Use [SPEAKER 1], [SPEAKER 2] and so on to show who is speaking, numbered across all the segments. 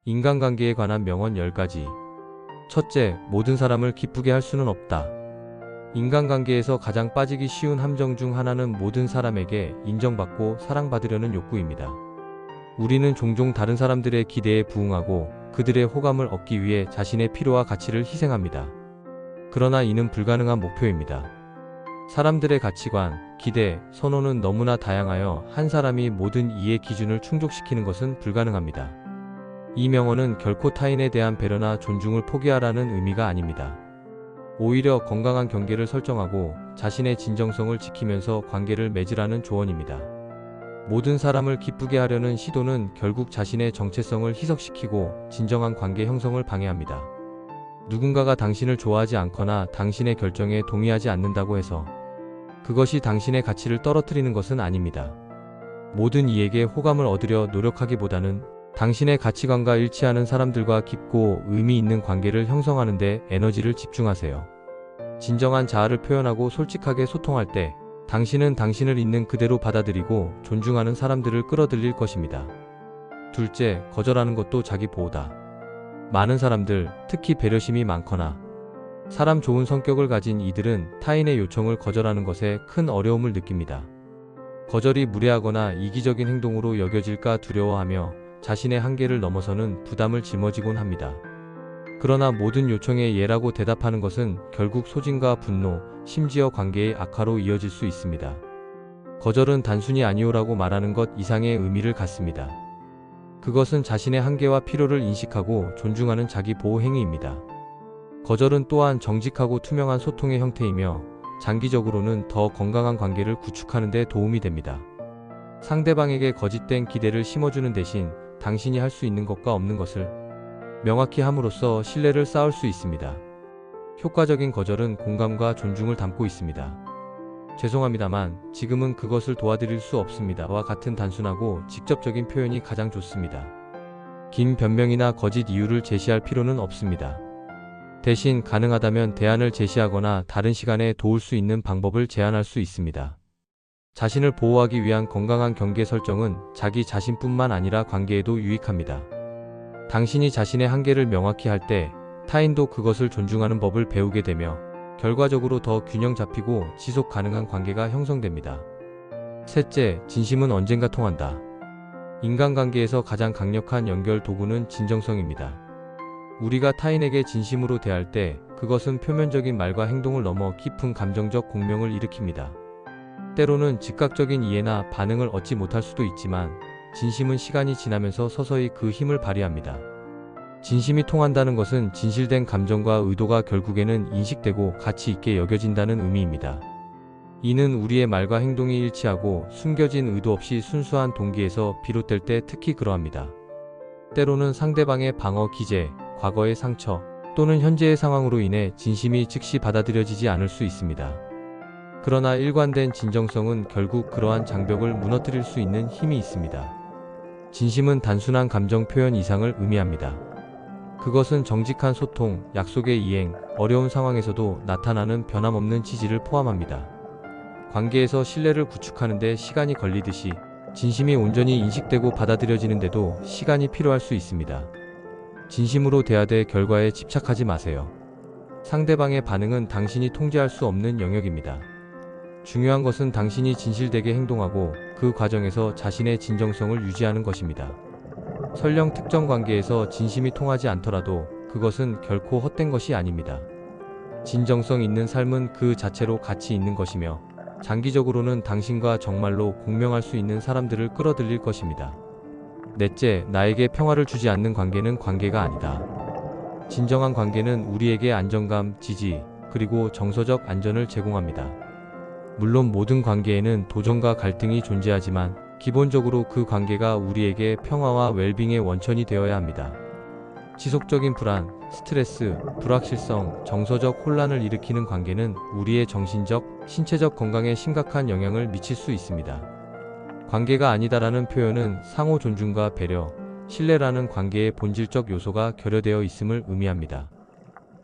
[SPEAKER 1] 인간관계에 관한 명언 10가지. 첫째, 모든 사람을 기쁘게 할 수는 없다. 인간관계에서 가장 빠지기 쉬운 함정 중 하나는 모든 사람에게 인정받고 사랑받으려는 욕구입니다. 우리는 종종 다른 사람들의 기대에 부응하고 그들의 호감을 얻기 위해 자신의 필요와 가치를 희생합니다. 그러나 이는 불가능한 목표입니다. 사람들의 가치관, 기대, 선호는 너무나 다양하여 한 사람이 모든 이의 기준을 충족시키는 것은 불가능합니다. 이 명언은 결코 타인에 대한 배려나 존중을 포기하라는 의미가 아닙니다. 오히려 건강한 경계를 설정하고 자신의 진정성을 지키면서 관계를 맺으라는 조언입니다. 모든 사람을 기쁘게 하려는 시도는 결국 자신의 정체성을 희석시키고 진정한 관계 형성을 방해합니다. 누군가가 당신을 좋아하지 않거나 당신의 결정에 동의하지 않는다고 해서 그것이 당신의 가치를 떨어뜨리는 것은 아닙니다. 모든 이에게 호감을 얻으려 노력하기보다는 당신의 가치관과 일치하는 사람들과 깊고 의미 있는 관계를 형성하는 데 에너지를 집중하세요. 진정한 자아를 표현하고 솔직하게 소통할 때 당신은 당신을 있는 그대로 받아들이고 존중하는 사람들을 끌어들일 것입니다. 둘째, 거절하는 것도 자기 보호다. 많은 사람들, 특히 배려심이 많거나 사람 좋은 성격을 가진 이들은 타인의 요청을 거절하는 것에 큰 어려움을 느낍니다. 거절이 무례하거나 이기적인 행동으로 여겨질까 두려워하며 자신의 한계를 넘어서는 부담을 짊어지곤 합니다. 그러나 모든 요청에 예라고 대답하는 것은 결국 소진과 분노, 심지어 관계의 악화로 이어질 수 있습니다. 거절은 단순히 아니오라고 말하는 것 이상의 의미를 갖습니다. 그것은 자신의 한계와 필요를 인식하고 존중하는 자기 보호 행위입니다. 거절은 또한 정직하고 투명한 소통의 형태이며 장기적으로는 더 건강한 관계를 구축하는 데 도움이 됩니다. 상대방에게 거짓된 기대를 심어주는 대신 당신이 할 수 있는 것과 없는 것을 명확히 함으로써 신뢰를 쌓을 수 있습니다. 효과적인 거절은 공감과 존중을 담고 있습니다. 죄송합니다만 지금은 그것을 도와드릴 수 없습니다와 같은 단순하고 직접적인 표현이 가장 좋습니다. 긴 변명이나 거짓 이유를 제시할 필요는 없습니다. 대신 가능하다면 대안을 제시하거나 다른 시간에 도울 수 있는 방법을 제안할 수 있습니다. 자신을 보호하기 위한 건강한 경계 설정은 자기 자신뿐만 아니라 관계에도 유익합니다. 당신이 자신의 한계를 명확히 할 때 타인도 그것을 존중하는 법을 배우게 되며 결과적으로 더 균형 잡히고 지속 가능한 관계가 형성됩니다. 셋째, 진심은 언젠가 통한다. 인간관계에서 가장 강력한 연결 도구는 진정성입니다. 우리가 타인에게 진심으로 대할 때 그것은 표면적인 말과 행동을 넘어 깊은 감정적 공명을 일으킵니다. 때로는 즉각적인 이해나 반응을 얻지 못할 수도 있지만 진심은 시간이 지나면서 서서히 그 힘을 발휘합니다. 진심이 통한다는 것은 진실된 감정과 의도가 결국에는 인식되고 가치 있게 여겨진다는 의미입니다. 이는 우리의 말과 행동이 일치하고 숨겨진 의도 없이 순수한 동기에서 비롯될 때 특히 그러합니다. 때로는 상대방의 방어 기제, 과거의 상처 또는 현재의 상황으로 인해 진심이 즉시 받아들여지지 않을 수 있습니다. 그러나 일관된 진정성은 결국 그러한 장벽을 무너뜨릴 수 있는 힘이 있습니다. 진심은 단순한 감정 표현 이상을 의미합니다. 그것은 정직한 소통, 약속의 이행, 어려운 상황에서도 나타나는 변함없는 지지를 포함합니다. 관계에서 신뢰를 구축하는 데 시간이 걸리듯이 진심이 온전히 인식되고 받아들여지는데도 시간이 필요할 수 있습니다. 진심으로 대하되 결과에 집착하지 마세요. 상대방의 반응은 당신이 통제할 수 없는 영역입니다. 중요한 것은 당신이 진실되게 행동하고 그 과정에서 자신의 진정성을 유지하는 것입니다. 설령 특정 관계에서 진심이 통하지 않더라도 그것은 결코 헛된 것이 아닙니다. 진정성 있는 삶은 그 자체로 가치 있는 것이며 장기적으로는 당신과 정말로 공명할 수 있는 사람들을 끌어들일 것입니다. 넷째, 나에게 평화를 주지 않는 관계는 관계가 아니다. 진정한 관계는 우리에게 안정감, 지지, 그리고 정서적 안전을 제공합니다. 물론 모든 관계에는 도전과 갈등이 존재하지만 기본적으로 그 관계가 우리에게 평화와 웰빙의 원천이 되어야 합니다. 지속적인 불안, 스트레스, 불확실성, 정서적 혼란을 일으키는 관계는 우리의 정신적, 신체적 건강에 심각한 영향을 미칠 수 있습니다. 관계가 아니다라는 표현은 상호 존중과 배려, 신뢰라는 관계의 본질적 요소가 결여되어 있음을 의미합니다.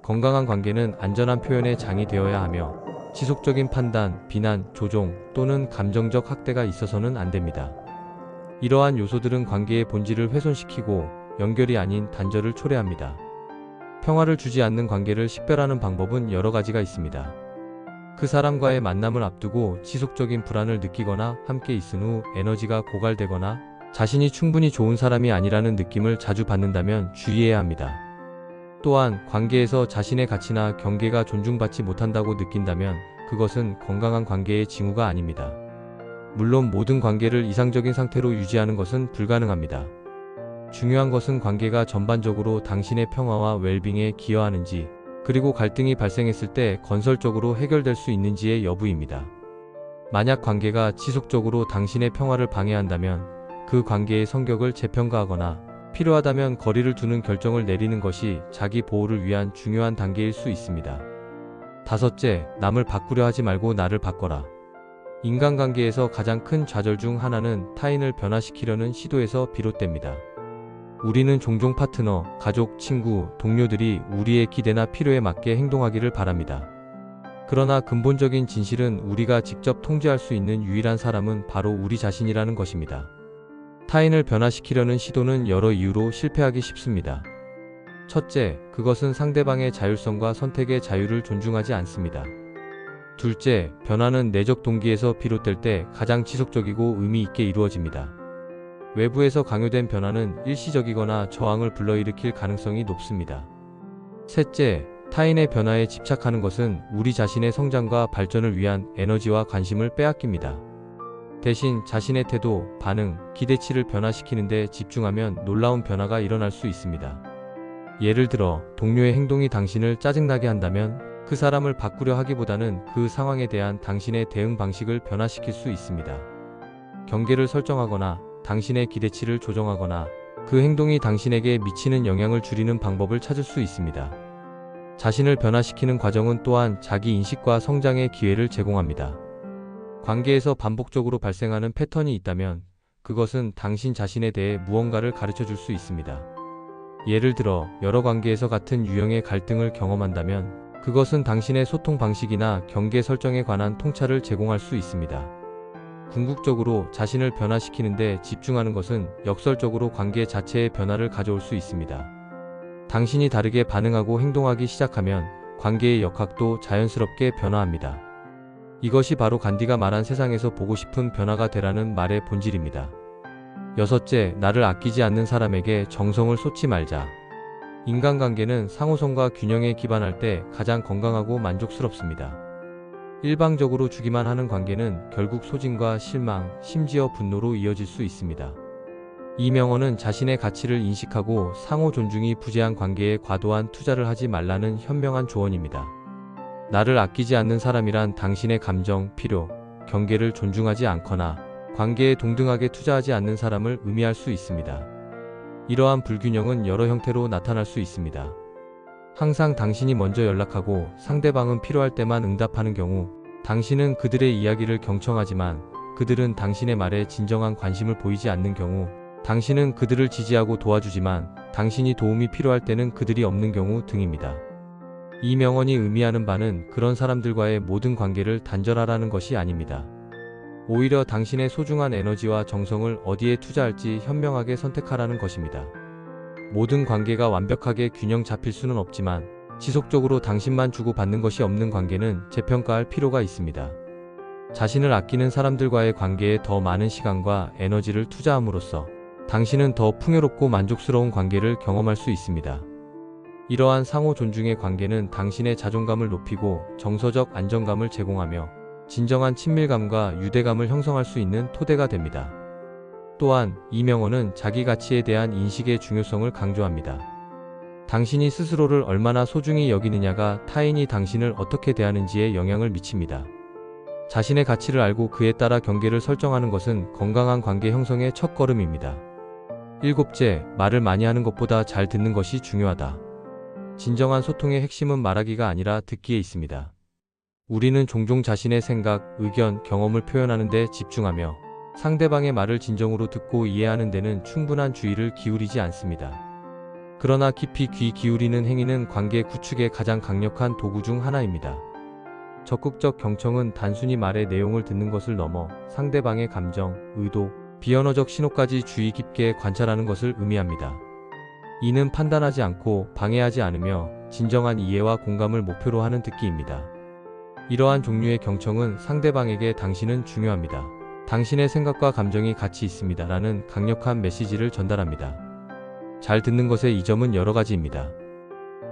[SPEAKER 1] 건강한 관계는 안전한 표현의 장이 되어야 하며 지속적인 판단, 비난, 조종 또는 감정적 학대가 있어서는 안 됩니다. 이러한 요소들은 관계의 본질을 훼손시키고 연결이 아닌 단절을 초래합니다. 평화를 주지 않는 관계를 식별하는 방법은 여러 가지가 있습니다. 그 사람과의 만남을 앞두고 지속적인 불안을 느끼거나 함께 있은 후 에너지가 고갈되거나 자신이 충분히 좋은 사람이 아니라는 느낌을 자주 받는다면 주의해야 합니다. 또한 관계에서 자신의 가치나 경계가 존중받지 못한다고 느낀다면 그것은 건강한 관계의 징후가 아닙니다. 물론 모든 관계를 이상적인 상태로 유지하는 것은 불가능합니다. 중요한 것은 관계가 전반적으로 당신의 평화와 웰빙에 기여하는지, 그리고 갈등이 발생했을 때 건설적으로 해결될 수 있는지의 여부입니다. 만약 관계가 지속적으로 당신의 평화를 방해한다면 그 관계의 성격을 재평가하거나 필요하다면 거리를 두는 결정을 내리는 것이 자기 보호를 위한 중요한 단계일 수 있습니다. 다섯째, 남을 바꾸려 하지 말고 나를 바꿔라. 인간관계에서 가장 큰 좌절 중 하나는 타인을 변화시키려는 시도에서 비롯됩니다. 우리는 종종 파트너, 가족, 친구, 동료들이 우리의 기대나 필요에 맞게 행동하기를 바랍니다. 그러나 근본적인 진실은 우리가 직접 통제할 수 있는 유일한 사람은 바로 우리 자신이라는 것입니다. 타인을 변화시키려는 시도는 여러 이유로 실패하기 쉽습니다. 첫째, 그것은 상대방의 자율성과 선택의 자유를 존중하지 않습니다. 둘째, 변화는 내적 동기에서 비롯될 때 가장 지속적이고 의미 있게 이루어집니다. 외부에서 강요된 변화는 일시적이거나 저항을 불러일으킬 가능성이 높습니다. 셋째, 타인의 변화에 집착하는 것은 우리 자신의 성장과 발전을 위한 에너지와 관심을 빼앗깁니다. 대신 자신의 태도, 반응, 기대치를 변화시키는 데 집중하면 놀라운 변화가 일어날 수 있습니다. 예를 들어, 동료의 행동이 당신을 짜증나게 한다면 그 사람을 바꾸려 하기보다는 그 상황에 대한 당신의 대응 방식을 변화시킬 수 있습니다. 경계를 설정하거나 당신의 기대치를 조정하거나 그 행동이 당신에게 미치는 영향을 줄이는 방법을 찾을 수 있습니다. 자신을 변화시키는 과정은 또한 자기 인식과 성장의 기회를 제공합니다. 관계에서 반복적으로 발생하는 패턴이 있다면 그것은 당신 자신에 대해 무언가를 가르쳐 줄 수 있습니다. 예를 들어, 여러 관계에서 같은 유형의 갈등을 경험한다면 그것은 당신의 소통 방식이나 경계 설정에 관한 통찰을 제공할 수 있습니다. 궁극적으로 자신을 변화시키는데 집중하는 것은 역설적으로 관계 자체의 변화를 가져올 수 있습니다. 당신이 다르게 반응하고 행동하기 시작하면 관계의 역학도 자연스럽게 변화합니다. 이것이 바로 간디가 말한 세상에서 보고 싶은 변화가 되라는 말의 본질입니다. 여섯째, 나를 아끼지 않는 사람에게 정성을 쏟지 말자. 인간관계는 상호성과 균형에 기반할 때 가장 건강하고 만족스럽습니다. 일방적으로 주기만 하는 관계는 결국 소진과 실망, 심지어 분노로 이어질 수 있습니다. 이 명언은 자신의 가치를 인식하고 상호 존중이 부재한 관계에 과도한 투자를 하지 말라는 현명한 조언입니다. 나를 아끼지 않는 사람이란 당신의 감정, 필요, 경계를 존중하지 않거나 관계에 동등하게 투자하지 않는 사람을 의미할 수 있습니다. 이러한 불균형은 여러 형태로 나타날 수 있습니다. 항상 당신이 먼저 연락하고 상대방은 필요할 때만 응답하는 경우, 당신은 그들의 이야기를 경청하지만 그들은 당신의 말에 진정한 관심을 보이지 않는 경우, 당신은 그들을 지지하고 도와주지만 당신이 도움이 필요할 때는 그들이 없는 경우 등입니다. 이 명언이 의미하는 바는 그런 사람들과의 모든 관계를 단절하라는 것이 아닙니다. 오히려 당신의 소중한 에너지와 정성을 어디에 투자할지 현명하게 선택하라는 것입니다. 모든 관계가 완벽하게 균형 잡힐 수는 없지만 지속적으로 당신만 주고받는 것이 없는 관계는 재평가할 필요가 있습니다. 자신을 아끼는 사람들과의 관계에 더 많은 시간과 에너지를 투자함으로써 당신은 더 풍요롭고 만족스러운 관계를 경험할 수 있습니다. 이러한 상호 존중의 관계는 당신의 자존감을 높이고 정서적 안정감을 제공하며 진정한 친밀감과 유대감을 형성할 수 있는 토대가 됩니다. 또한 이 명언은 자기 가치에 대한 인식의 중요성을 강조합니다. 당신이 스스로를 얼마나 소중히 여기느냐가 타인이 당신을 어떻게 대하는지에 영향을 미칩니다. 자신의 가치를 알고 그에 따라 경계를 설정하는 것은 건강한 관계 형성의 첫걸음입니다. 일곱째, 말을 많이 하는 것보다 잘 듣는 것이 중요하다. 진정한 소통의 핵심은 말하기가 아니라 듣기에 있습니다. 우리는 종종 자신의 생각, 의견, 경험을 표현하는 데 집중하며 상대방의 말을 진정으로 듣고 이해하는 데는 충분한 주의를 기울이지 않습니다. 그러나 깊이 귀 기울이는 행위는 관계 구축의 가장 강력한 도구 중 하나입니다. 적극적 경청은 단순히 말의 내용을 듣는 것을 넘어 상대방의 감정, 의도, 비언어적 신호까지 주의 깊게 관찰하는 것을 의미합니다. 이는 판단하지 않고 방해하지 않으며 진정한 이해와 공감을 목표로 하는 듣기입니다. 이러한 종류의 경청은 상대방에게 당신은 중요합니다. 당신의 생각과 감정이 같이 있습니다. 라는 강력한 메시지를 전달합니다. 잘 듣는 것의 이점은 여러 가지입니다.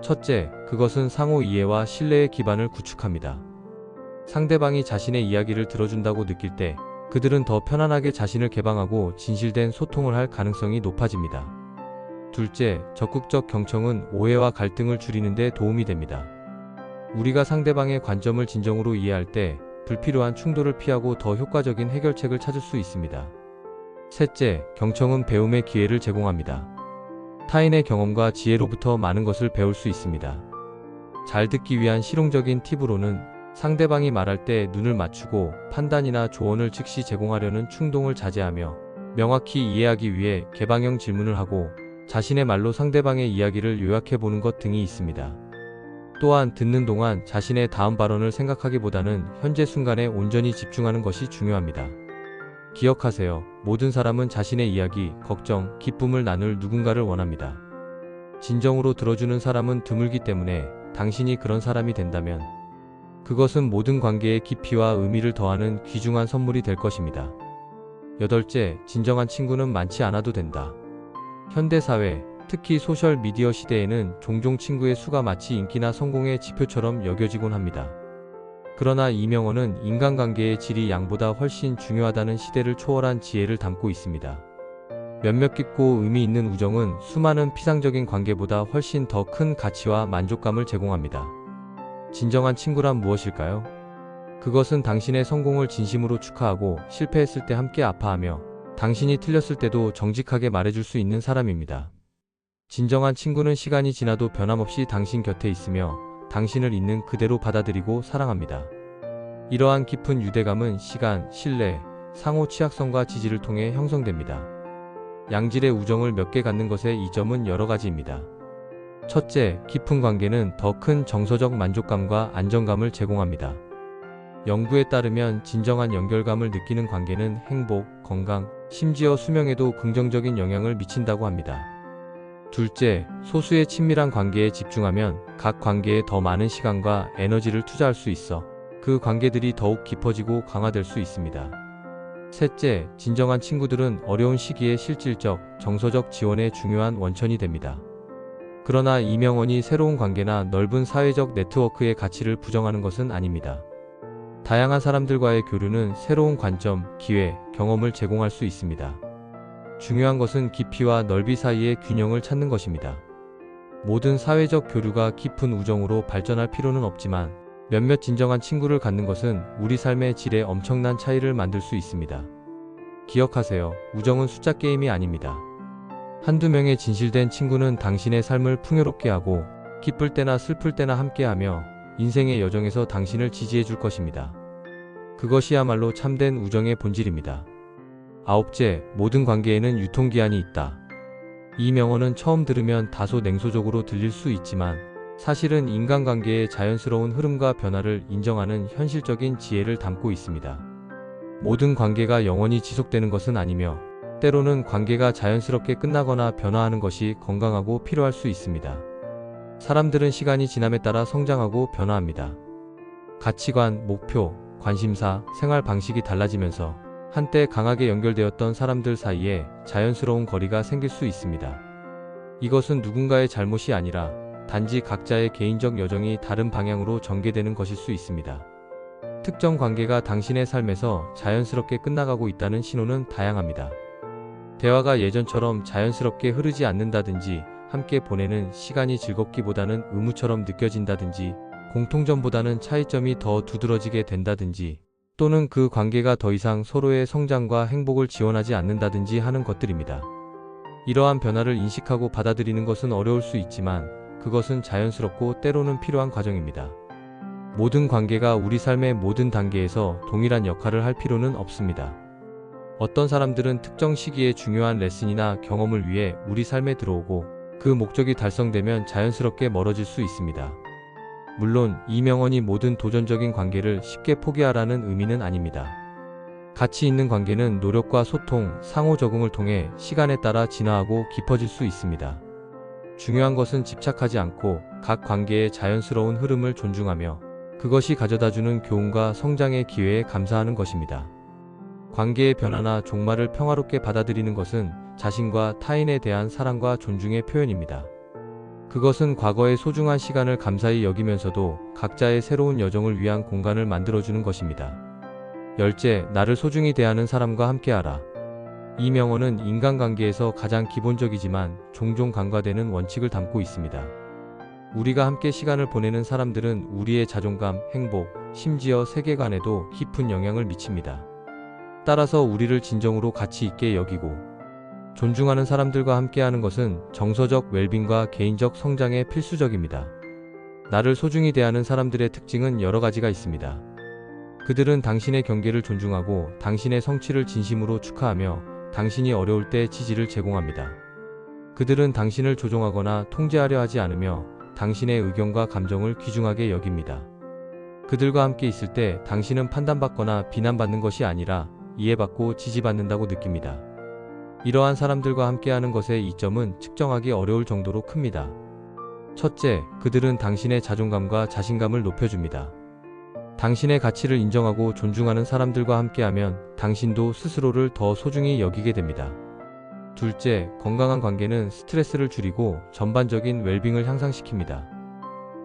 [SPEAKER 1] 첫째, 그것은 상호 이해와 신뢰의 기반을 구축합니다. 상대방이 자신의 이야기를 들어준다고 느낄 때 그들은 더 편안하게 자신을 개방하고 진실된 소통을 할 가능성이 높아집니다. 둘째, 적극적 경청은 오해와 갈등을 줄이는 데 도움이 됩니다. 우리가 상대방의 관점을 진정으로 이해할 때 불필요한 충돌을 피하고 더 효과적인 해결책을 찾을 수 있습니다. 셋째, 경청은 배움의 기회를 제공합니다. 타인의 경험과 지혜로부터 많은 것을 배울 수 있습니다. 잘 듣기 위한 실용적인 팁으로는 상대방이 말할 때 눈을 맞추고 판단이나 조언을 즉시 제공하려는 충동을 자제하며 명확히 이해하기 위해 개방형 질문을 하고 자신의 말로 상대방의 이야기를 요약해보는 것 등이 있습니다. 또한 듣는 동안 자신의 다음 발언을 생각하기보다는 현재 순간에 온전히 집중하는 것이 중요합니다. 기억하세요. 모든 사람은 자신의 이야기, 걱정, 기쁨을 나눌 누군가를 원합니다. 진정으로 들어주는 사람은 드물기 때문에 당신이 그런 사람이 된다면 그것은 모든 관계의 깊이와 의미를 더하는 귀중한 선물이 될 것입니다. 여덟째, 진정한 친구는 많지 않아도 된다. 현대사회, 특히 소셜미디어 시대에는 종종 친구의 수가 마치 인기나 성공의 지표처럼 여겨지곤 합니다. 그러나 이 명언은 인간관계의 질이 양보다 훨씬 중요하다는 시대를 초월한 지혜를 담고 있습니다. 몇몇 깊고 의미 있는 우정은 수많은 피상적인 관계보다 훨씬 더 큰 가치와 만족감을 제공합니다. 진정한 친구란 무엇일까요? 그것은 당신의 성공을 진심으로 축하하고 실패했을 때 함께 아파하며 당신이 틀렸을 때도 정직하게 말해줄 수 있는 사람입니다. 진정한 친구는 시간이 지나도 변함없이 당신 곁에 있으며 당신을 있는 그대로 받아들이고 사랑합니다. 이러한 깊은 유대감은 시간, 신뢰, 상호 취약성과 지지를 통해 형성됩니다. 양질의 우정을 몇 개 갖는 것의 이점은 여러 가지입니다. 첫째, 깊은 관계는 더 큰 정서적 만족감과 안정감을 제공합니다. 연구에 따르면 진정한 연결감을 느끼는 관계는 행복, 건강, 심지어 수명에도 긍정적인 영향을 미친다고 합니다. 둘째, 소수의 친밀한 관계에 집중하면 각 관계에 더 많은 시간과 에너지를 투자할 수 있어 그 관계들이 더욱 깊어지고 강화될 수 있습니다. 셋째, 진정한 친구들은 어려운 시기에 실질적, 정서적 지원의 중요한 원천이 됩니다. 그러나 이 명언이 새로운 관계나 넓은 사회적 네트워크의 가치를 부정하는 것은 아닙니다. 다양한 사람들과의 교류는 새로운 관점, 기회, 경험을 제공할 수 있습니다. 중요한 것은 깊이와 넓이 사이의 균형을 찾는 것입니다. 모든 사회적 교류가 깊은 우정으로 발전할 필요는 없지만 몇몇 진정한 친구를 갖는 것은 우리 삶의 질에 엄청난 차이를 만들 수 있습니다. 기억하세요. 우정은 숫자 게임이 아닙니다. 한두 명의 진실된 친구는 당신의 삶을 풍요롭게 하고 기쁠 때나 슬플 때나 함께하며 인생의 여정에서 당신을 지지해 줄 것입니다. 그것이야말로 참된 우정의 본질입니다. 아홉째, 모든 관계에는 유통기한이 있다. 이 명언은 처음 들으면 다소 냉소적으로 들릴 수 있지만 사실은 인간관계의 자연스러운 흐름과 변화를 인정하는 현실적인 지혜를 담고 있습니다. 모든 관계가 영원히 지속되는 것은 아니며 때로는 관계가 자연스럽게 끝나거나 변화하는 것이 건강하고 필요할 수 있습니다. 사람들은 시간이 지남에 따라 성장하고 변화합니다. 가치관, 목표, 관심사, 생활 방식이 달라지면서 한때 강하게 연결되었던 사람들 사이에 자연스러운 거리가 생길 수 있습니다. 이것은 누군가의 잘못이 아니라 단지 각자의 개인적 여정이 다른 방향으로 전개되는 것일 수 있습니다. 특정 관계가 당신의 삶에서 자연스럽게 끝나가고 있다는 신호는 다양합니다. 대화가 예전처럼 자연스럽게 흐르지 않는다든지, 함께 보내는 시간이 즐겁기보다는 의무처럼 느껴진다든지, 공통점보다는 차이점이 더 두드러지게 된다든지, 또는 그 관계가 더 이상 서로의 성장과 행복을 지원하지 않는다든지 하는 것들입니다. 이러한 변화를 인식하고 받아들이는 것은 어려울 수 있지만 그것은 자연스럽고 때로는 필요한 과정입니다. 모든 관계가 우리 삶의 모든 단계에서 동일한 역할을 할 필요는 없습니다. 어떤 사람들은 특정 시기에 중요한 레슨이나 경험을 위해 우리 삶에 들어오고 그 목적이 달성되면 자연스럽게 멀어질 수 있습니다. 물론 이 명언이 모든 도전적인 관계를 쉽게 포기하라는 의미는 아닙니다. 가치 있는 관계는 노력과 소통, 상호 적응을 통해 시간에 따라 진화하고 깊어질 수 있습니다. 중요한 것은 집착하지 않고 각 관계의 자연스러운 흐름을 존중하며 그것이 가져다주는 교훈과 성장의 기회에 감사하는 것입니다. 관계의 변화나 종말을 평화롭게 받아들이는 것은 자신과 타인에 대한 사랑과 존중의 표현입니다. 그것은 과거의 소중한 시간을 감사히 여기면서도 각자의 새로운 여정을 위한 공간을 만들어주는 것입니다. 열째, 나를 소중히 대하는 사람과 함께하라. 이 명언은 인간관계에서 가장 기본적이지만 종종 간과되는 원칙을 담고 있습니다. 우리가 함께 시간을 보내는 사람들은 우리의 자존감, 행복, 심지어 세계관에도 깊은 영향을 미칩니다. 따라서 우리를 진정으로 가치 있게 여기고 존중하는 사람들과 함께하는 것은 정서적 웰빙과 개인적 성장에 필수적입니다. 나를 소중히 대하는 사람들의 특징은 여러 가지가 있습니다. 그들은 당신의 경계를 존중하고 당신의 성취를 진심으로 축하하며 당신이 어려울 때 지지를 제공합니다. 그들은 당신을 조종하거나 통제하려 하지 않으며 당신의 의견과 감정을 귀중하게 여깁니다. 그들과 함께 있을 때 당신은 판단받거나 비난받는 것이 아니라 이해받고 지지받는다고 느낍니다. 이러한 사람들과 함께하는 것의 이점은 측정하기 어려울 정도로 큽니다. 첫째, 그들은 당신의 자존감과 자신감을 높여줍니다. 당신의 가치를 인정하고 존중하는 사람들과 함께하면 당신도 스스로를 더 소중히 여기게 됩니다. 둘째, 건강한 관계는 스트레스를 줄이고 전반적인 웰빙을 향상시킵니다.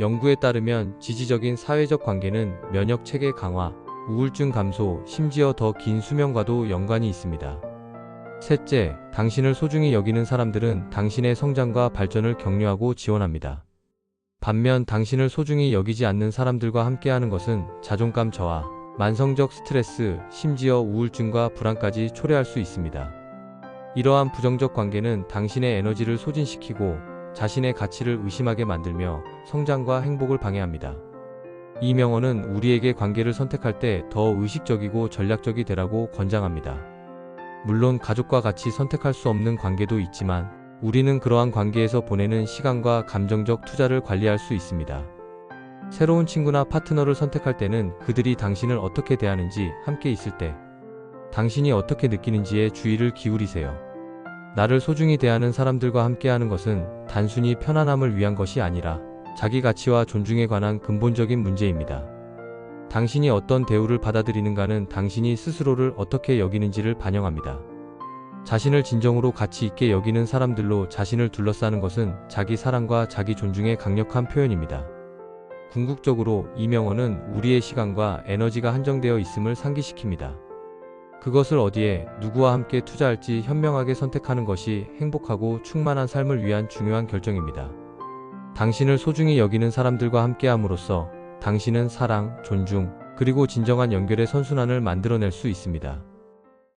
[SPEAKER 1] 연구에 따르면 지지적인 사회적 관계는 면역 체계 강화, 우울증 감소, 심지어 더 긴 수명과도 연관이 있습니다. 셋째, 당신을 소중히 여기는 사람들은 당신의 성장과 발전을 격려하고 지원합니다. 반면 당신을 소중히 여기지 않는 사람들과 함께하는 것은 자존감 저하, 만성적 스트레스, 심지어 우울증과 불안까지 초래할 수 있습니다. 이러한 부정적 관계는 당신의 에너지를 소진시키고 자신의 가치를 의심하게 만들며 성장과 행복을 방해합니다. 이 명언은 우리에게 관계를 선택할 때 더 의식적이고 전략적이 되라고 권장합니다. 물론 가족과 같이 선택할 수 없는 관계도 있지만 우리는 그러한 관계에서 보내는 시간과 감정적 투자를 관리할 수 있습니다. 새로운 친구나 파트너를 선택할 때는 그들이 당신을 어떻게 대하는지, 함께 있을 때 당신이 어떻게 느끼는지에 주의를 기울이세요. 나를 소중히 대하는 사람들과 함께하는 것은 단순히 편안함을 위한 것이 아니라 자기 가치와 존중에 관한 근본적인 문제입니다. 당신이 어떤 대우를 받아들이는가는 당신이 스스로를 어떻게 여기는지를 반영합니다. 자신을 진정으로 가치 있게 여기는 사람들로 자신을 둘러싸는 것은 자기 사랑과 자기 존중의 강력한 표현입니다. 궁극적으로 이 명언은 우리의 시간과 에너지가 한정되어 있음을 상기시킵니다. 그것을 어디에, 누구와 함께 투자할지 현명하게 선택하는 것이 행복하고 충만한 삶을 위한 중요한 결정입니다. 당신을 소중히 여기는 사람들과 함께함으로써 당신은 사랑, 존중, 그리고 진정한 연결의 선순환을 만들어낼 수 있습니다.